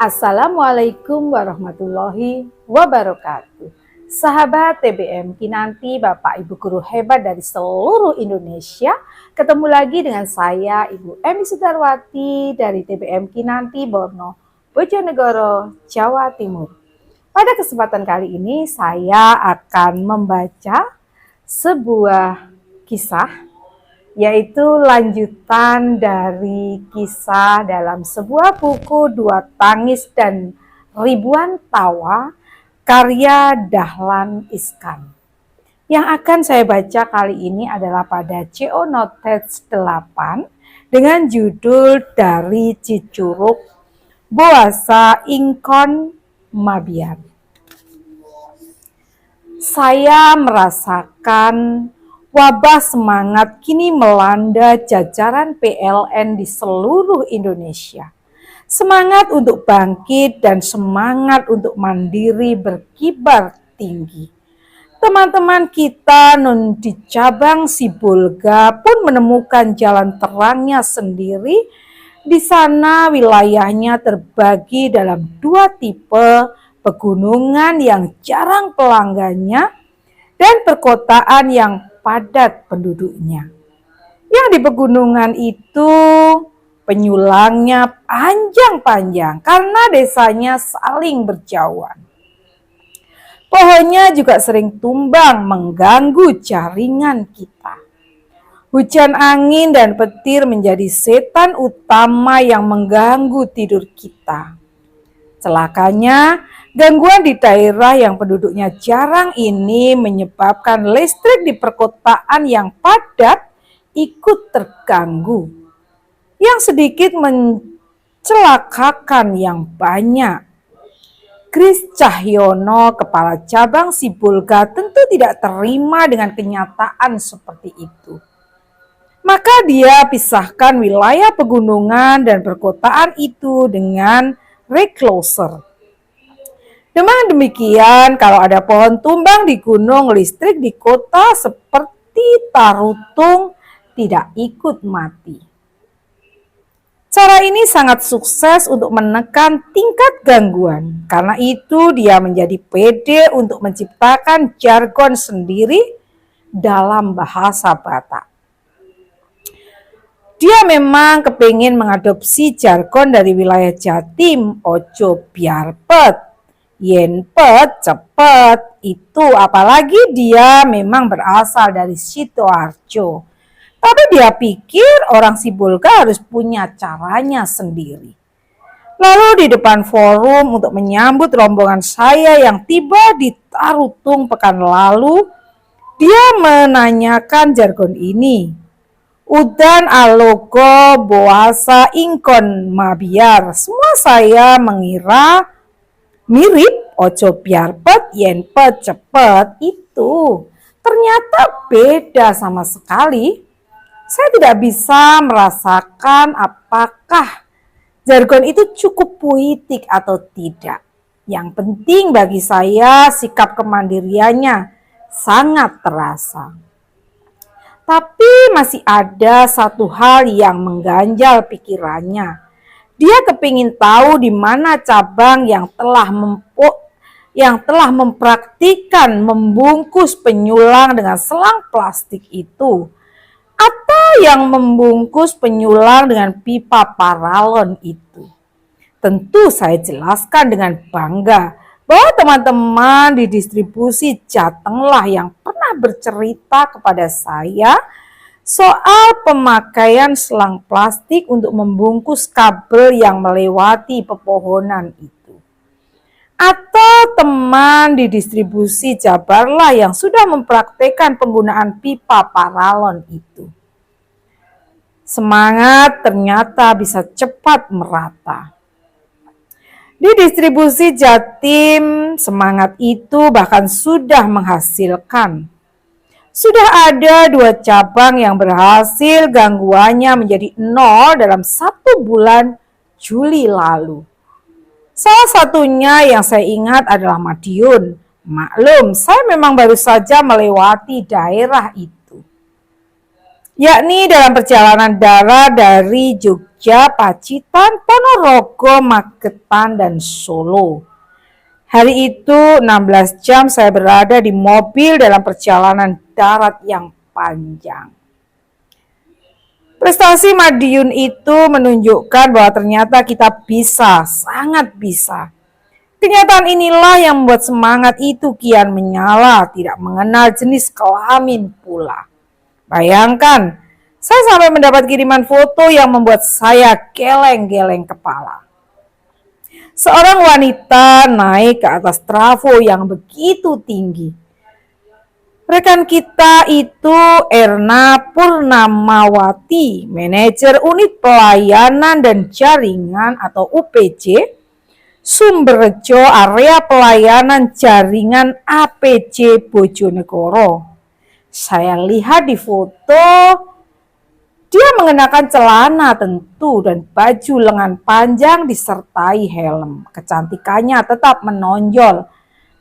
Assalamualaikum warahmatullahi wabarakatuh. Sahabat TBM Kinanti, Bapak Ibu guru hebat dari seluruh Indonesia. Ketemu lagi dengan saya Ibu Emi Sudarwati dari TBM Kinanti Borno, Bojonegoro, Jawa Timur. Pada kesempatan kali ini saya akan membaca sebuah kisah, yaitu lanjutan dari kisah dalam sebuah buku Dua Tangis dan Ribuan Tawa karya Dahlan Iskan. Yang akan saya baca kali ini adalah pada CO Notes 8 dengan judul Dari Cicurug Boasa Ingkon Mabiar. Saya merasakan wabah semangat kini melanda jajaran PLN di seluruh Indonesia. Semangat untuk bangkit dan semangat untuk mandiri berkibar tinggi. Teman-teman kita di cabang Sibolga pun menemukan jalan terangnya sendiri. Di sana wilayahnya terbagi dalam dua tipe, pegunungan yang jarang pelanggannya dan perkotaan yang padat penduduknya. Yang di pegunungan itu penyulangnya panjang-panjang karena desanya saling berjauhan. Pohonnya juga sering tumbang mengganggu jaringan kita. Hujan angin dan petir menjadi setan utama yang mengganggu tidur kita. Celakanya, gangguan di daerah yang penduduknya jarang ini menyebabkan listrik di perkotaan yang padat ikut terganggu. Yang sedikit mencelakakan yang banyak. Kris Cahyono, Kepala Cabang Sibolga, tentu tidak terima dengan kenyataan seperti itu. Maka dia pisahkan wilayah pegunungan dan perkotaan itu dengan recloser. Dengan demikian, kalau ada pohon tumbang di gunung, listrik di kota seperti Tarutung tidak ikut mati. Cara ini sangat sukses untuk menekan tingkat gangguan. Karena itu dia menjadi pede untuk menciptakan jargon sendiri dalam bahasa Batak. Dia memang kepingin mengadopsi jargon dari wilayah Jatim, ojo biar pet, yen pet cepet, itu apalagi dia memang berasal dari Sidoarjo. Tapi dia pikir orang Sibolga harus punya caranya sendiri. Lalu di depan forum untuk menyambut rombongan saya yang tiba di Tarutung pekan lalu, dia menanyakan jargon ini. Udan alogo boasa ingkon mabiar. Semua saya mengira mirip ojo biar pet yen pet cepet itu. Ternyata beda sama sekali. Saya tidak bisa merasakan apakah jargon itu cukup puitik atau tidak. Yang penting bagi saya sikap kemandiriannya sangat terasa. Tapi masih ada satu hal yang mengganjal pikirannya. Dia kepingin tahu di mana cabang yang telah mempraktikkan membungkus penyulang dengan selang plastik itu. Atau yang membungkus penyulang dengan pipa paralon itu. Tentu saya jelaskan dengan bangga bahwa teman-teman di distribusi Jatenglah yang pernah bercerita kepada saya soal pemakaian selang plastik untuk membungkus kabel yang melewati pepohonan itu. Atau teman di distribusi Jabarlah yang sudah mempraktekkan penggunaan pipa paralon itu. Semangat ternyata bisa cepat merata. Di distribusi Jatim, semangat itu bahkan sudah menghasilkan. Sudah ada 2 cabang yang berhasil gangguannya menjadi 0 dalam 1 bulan Juli lalu. Salah satunya yang saya ingat adalah Madiun. Maklum, saya memang baru saja melewati daerah itu. yakni dalam perjalanan darat dari Jogja, Pacitan, Ponorogo, Magetan, dan Solo. Hari itu 16 jam saya berada di mobil dalam perjalanan darat yang panjang. Prestasi Madiun itu menunjukkan bahwa ternyata kita bisa, sangat bisa. Kenyataan inilah yang membuat semangat itu kian menyala, tidak mengenal jenis kelamin pula. Bayangkan, saya sampai mendapat kiriman foto yang membuat saya geleng-geleng kepala. Seorang wanita naik ke atas trafo yang begitu tinggi. Rekan kita itu Erna Purnamawati, manajer unit pelayanan dan jaringan atau UPJ, Sumberjo area pelayanan jaringan APJ Bojonegoro. Saya lihat di foto, dia mengenakan celana tentu dan baju lengan panjang disertai helm. Kecantikannya tetap menonjol.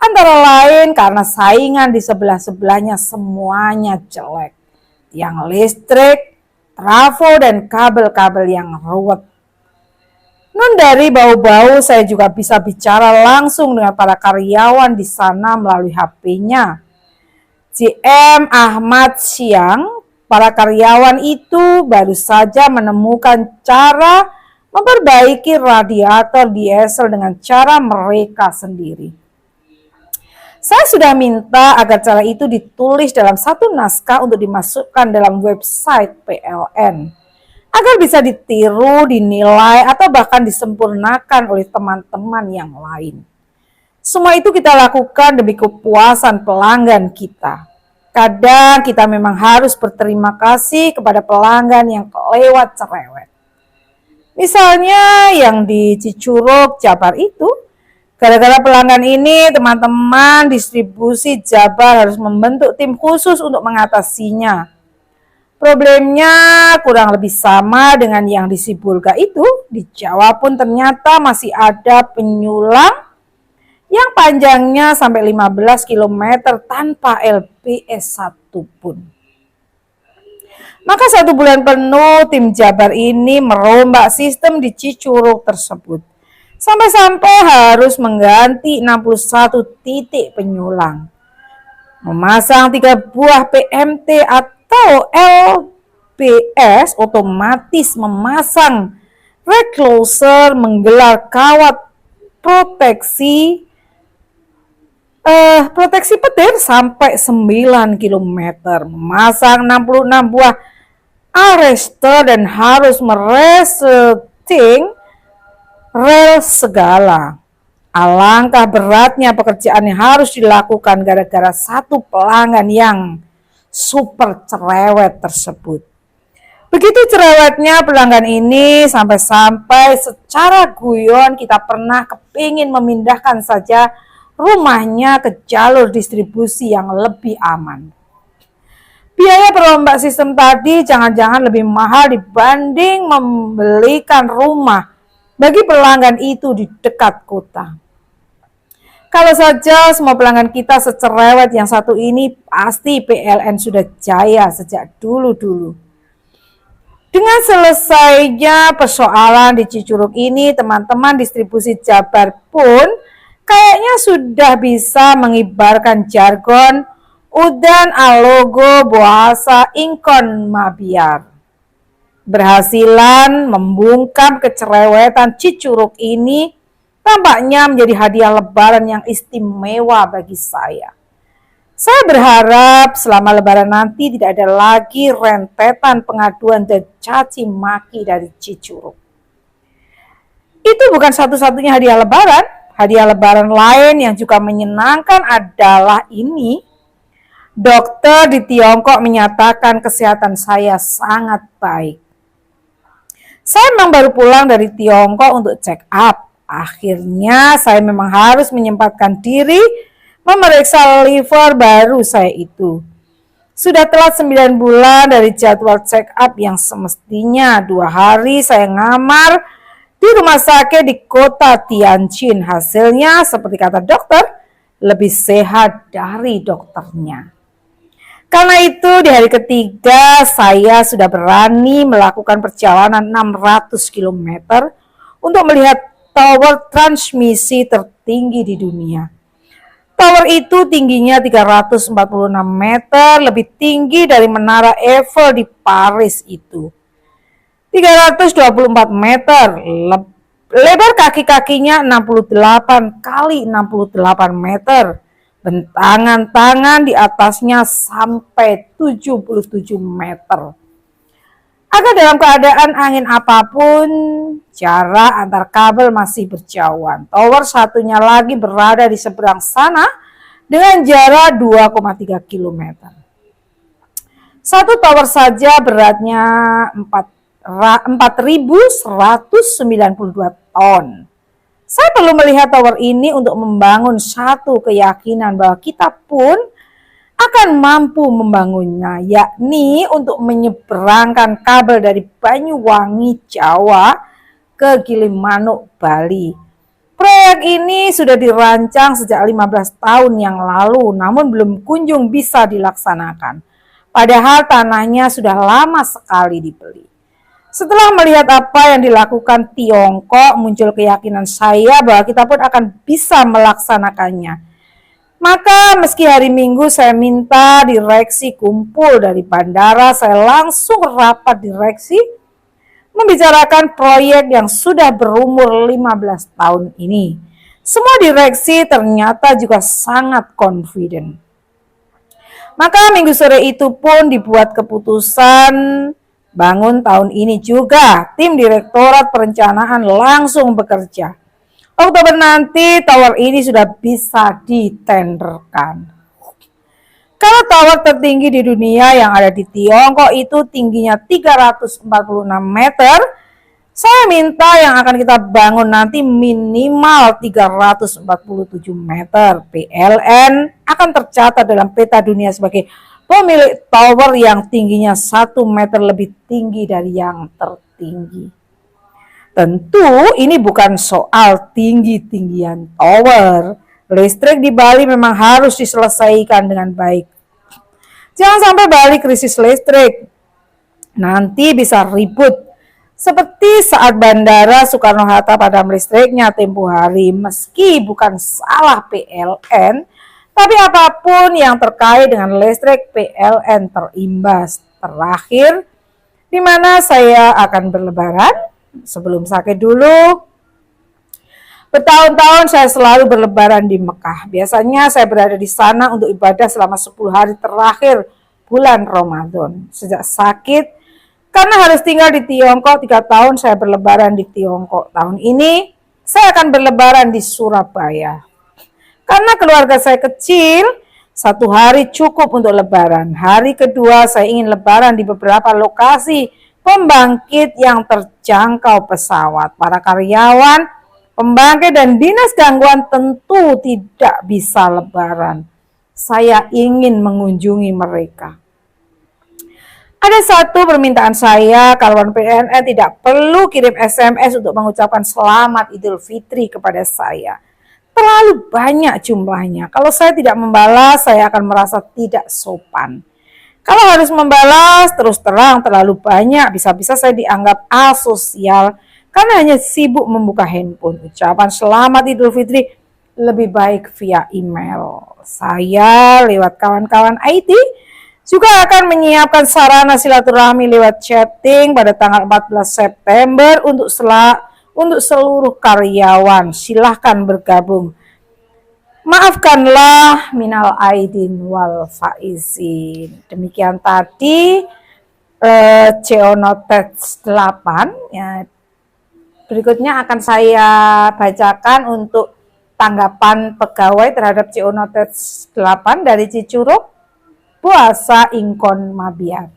Antara lain karena saingan di sebelah-sebelahnya semuanya jelek. Tiang listrik, trafo, dan kabel-kabel yang ruwet. Non dari bau-bau saya juga bisa bicara langsung dengan para karyawan di sana melalui HP-nya. JM Ahmad Siang, para karyawan itu baru saja menemukan cara memperbaiki radiator diesel dengan cara mereka sendiri. Saya sudah minta agar cara itu ditulis dalam satu naskah untuk dimasukkan dalam website PLN, agar bisa ditiru, dinilai, atau bahkan disempurnakan oleh teman-teman yang lain. Semua itu kita lakukan demi kepuasan pelanggan kita. Kadang kita memang harus berterima kasih kepada pelanggan yang kelewat cerewet. Misalnya yang di Cicurug, Jabar itu, gara-gara pelanggan ini teman-teman distribusi Jabar harus membentuk tim khusus untuk mengatasinya. Problemnya kurang lebih sama dengan yang di Sibolga itu. Di Jawa pun ternyata masih ada penyulang yang panjangnya sampai 15 km tanpa LPS satupun. Maka 1 bulan penuh tim Jabar ini merombak sistem di Cicurug tersebut. Sampai-sampai harus mengganti 61 titik penyulang. Memasang 3 buah PMT atau LPS otomatis, memasang recloser, menggelar kawat proteksi petir sampai 9 km, memasang 66 buah arrestor dan harus meresetting rel segala. Alangkah beratnya pekerjaan yang harus dilakukan gara-gara satu pelanggan yang super cerewet tersebut. Begitu cerewetnya pelanggan ini sampai-sampai secara guyon kita pernah kepingin memindahkan saja rumahnya ke jalur distribusi yang lebih aman. Biaya perombak sistem tadi jangan-jangan lebih mahal dibanding membelikan rumah bagi pelanggan itu di dekat kota. Kalau saja semua pelanggan kita secerewet yang satu ini, pasti PLN sudah jaya sejak dulu-dulu. Dengan selesainya persoalan di Cicurug ini, teman-teman distribusi Jabar pun kayaknya sudah bisa mengibarkan jargon udan alogo boasa ingkon mabiar. Berhasilan membungkam kecerewetan Cicurug ini tampaknya menjadi hadiah lebaran yang istimewa bagi saya. Saya berharap selama lebaran nanti tidak ada lagi rentetan pengaduan dan caci maki dari Cicurug. Itu bukan satu-satunya hadiah lebaran. Hadiah lebaran lain yang juga menyenangkan adalah ini. Dokter di Tiongkok menyatakan kesehatan saya sangat baik. Saya memang baru pulang dari Tiongkok untuk check up. Akhirnya saya memang harus menyempatkan diri memeriksa liver baru saya itu. Sudah telat 9 bulan dari jadwal check up yang semestinya 2 hari saya ngamar di rumah sakit di kota Tianjin. Hasilnya seperti kata dokter, lebih sehat dari dokternya. Karena itu di hari ketiga saya sudah berani melakukan perjalanan 600 km untuk melihat tower transmisi tertinggi di dunia. Tower itu tingginya 346 meter, lebih tinggi dari Menara Eiffel di Paris itu. 324 meter, lebar kaki-kakinya 68 kali 68 meter. Bentangan tangan di atasnya sampai 77 meter. Agar dalam keadaan angin apapun, jarak antar kabel masih berjauhan. Tower satunya lagi berada di seberang sana dengan jarak 2,3 km. Satu tower saja beratnya 4.192 ton. Saya perlu melihat tower ini untuk membangun satu keyakinan bahwa kita pun akan mampu membangunnya, yakni untuk menyeberangkan kabel dari Banyuwangi, Jawa ke Gilimanuk, Bali. Proyek ini sudah dirancang sejak 15 tahun yang lalu, namun belum kunjung bisa dilaksanakan. Padahal tanahnya sudah lama sekali dibeli. Setelah melihat apa yang dilakukan Tiongkok, muncul keyakinan saya bahwa kita pun akan bisa melaksanakannya. Maka meski hari Minggu saya minta direksi kumpul dari bandara, saya langsung rapat direksi membicarakan proyek yang sudah berumur 15 tahun ini. Semua direksi ternyata juga sangat confident. Maka minggu sore itu pun dibuat keputusan bangun tahun ini juga. Tim Direktorat Perencanaan langsung bekerja. Oktober nanti tower ini sudah bisa ditenderkan. Kalau tower tertinggi di dunia yang ada di Tiongkok itu tingginya 346 meter, saya minta yang akan kita bangun nanti minimal 347 meter. PLN akan tercatat dalam peta dunia sebagai pemilik tower yang tingginya 1 meter lebih tinggi dari yang tertinggi. Tentu ini bukan soal tinggi-tinggian tower. Listrik di Bali memang harus diselesaikan dengan baik. Jangan sampai Bali krisis listrik. Nanti bisa ribut. Seperti saat Bandara Soekarno-Hatta padam listriknya tempo hari. Meski bukan salah PLN, tapi apapun yang terkait dengan listrik, PLN terimbas. Terakhir, di mana saya akan berlebaran? Sebelum sakit dulu, bertahun-tahun saya selalu berlebaran di Mekah. Biasanya saya berada di sana untuk ibadah selama 10 hari terakhir bulan Ramadan. Sejak sakit, karena harus tinggal di Tiongkok, 3 tahun saya berlebaran di Tiongkok. Tahun ini, saya akan berlebaran di Surabaya. Karena keluarga saya kecil, 1 hari cukup untuk lebaran. Hari kedua saya ingin lebaran di beberapa lokasi pembangkit yang terjangkau pesawat. Para karyawan, pembangkit dan dinas gangguan tentu tidak bisa lebaran. Saya ingin mengunjungi mereka. Ada satu permintaan saya, kawan PNN tidak perlu kirim SMS untuk mengucapkan selamat Idul Fitri kepada saya. Terlalu banyak jumlahnya. Kalau saya tidak membalas, saya akan merasa tidak sopan. Kalau harus membalas, terus terang terlalu banyak, bisa-bisa saya dianggap asosial karena hanya sibuk membuka handphone. Ucapan selamat Idul Fitri lebih baik via email. Saya lewat kawan-kawan IT juga akan menyiapkan sarana silaturahmi lewat chatting pada tanggal 14 September untuk seluruh karyawan. Silahkan bergabung. Maafkanlah minal aidin wal faizin. Demikian tadi CO Notes 8 ya. Berikutnya akan saya bacakan untuk tanggapan pegawai terhadap CO Notes 8 dari Cicurug Puasa Ingkon Mabiar.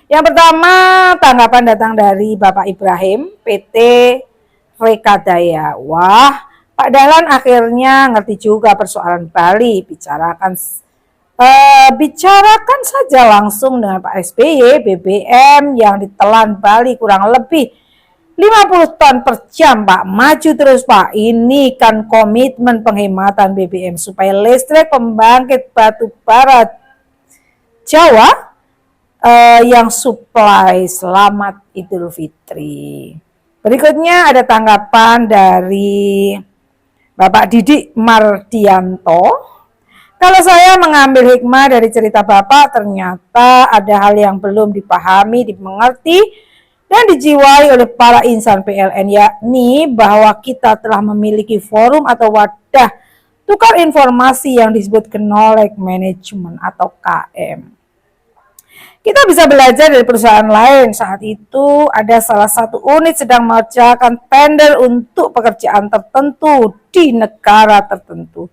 Yang pertama, tanggapan datang dari Bapak Ibrahim, PT Rekadaya. Wah, Pak Dahlan akhirnya ngerti juga persoalan Bali. Bicarakan saja langsung dengan Pak SBY. BBM yang ditelan Bali kurang lebih 50 ton per jam, Pak. Maju terus, Pak. Ini kan komitmen penghematan BBM supaya listrik pembangkit batu bara Jawa yang supply selamat Idul Fitri. Berikutnya ada tanggapan dari Bapak Didik Mardianto. Kalau saya mengambil hikmah dari cerita Bapak, ternyata ada hal yang belum dipahami, dimengerti, dan dijiwai oleh para insan PLN, yakni bahwa kita telah memiliki forum atau wadah tukar informasi yang disebut knowledge management atau KM. Kita bisa belajar dari perusahaan lain. Saat itu ada salah satu unit sedang mengerjakan tender untuk pekerjaan tertentu di negara tertentu.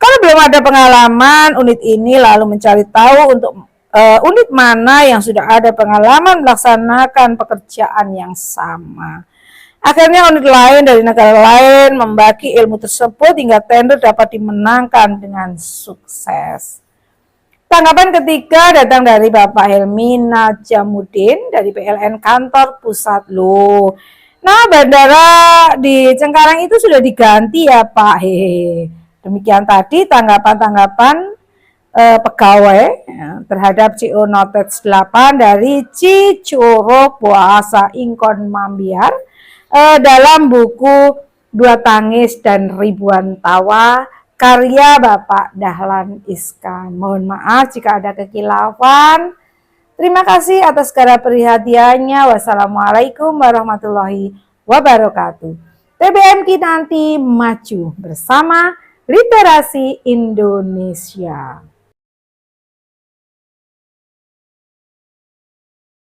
Kalau belum ada pengalaman, unit ini lalu mencari tahu untuk unit mana yang sudah ada pengalaman melaksanakan pekerjaan yang sama. Akhirnya unit lain dari negara lain membagi ilmu tersebut hingga tender dapat dimenangkan dengan sukses. Tanggapan ketiga datang dari Bapak Helmi Najamudin dari PLN Kantor Pusat. Loh, nah bandara di Cengkareng itu sudah diganti ya Pak? Hehehe. Demikian tadi tanggapan-tanggapan pegawai terhadap CO Notes 8 dari Cicuro Bahasa Ingkon Mambiar dalam buku Dua Tangis dan Ribuan Tawa karya Bapak Dahlan Iskan. Mohon maaf jika ada kekilafan. Terima kasih atas segala perhatiannya. Wassalamualaikum warahmatullahi wabarakatuh. TBM Kinanti maju bersama Literasi Indonesia.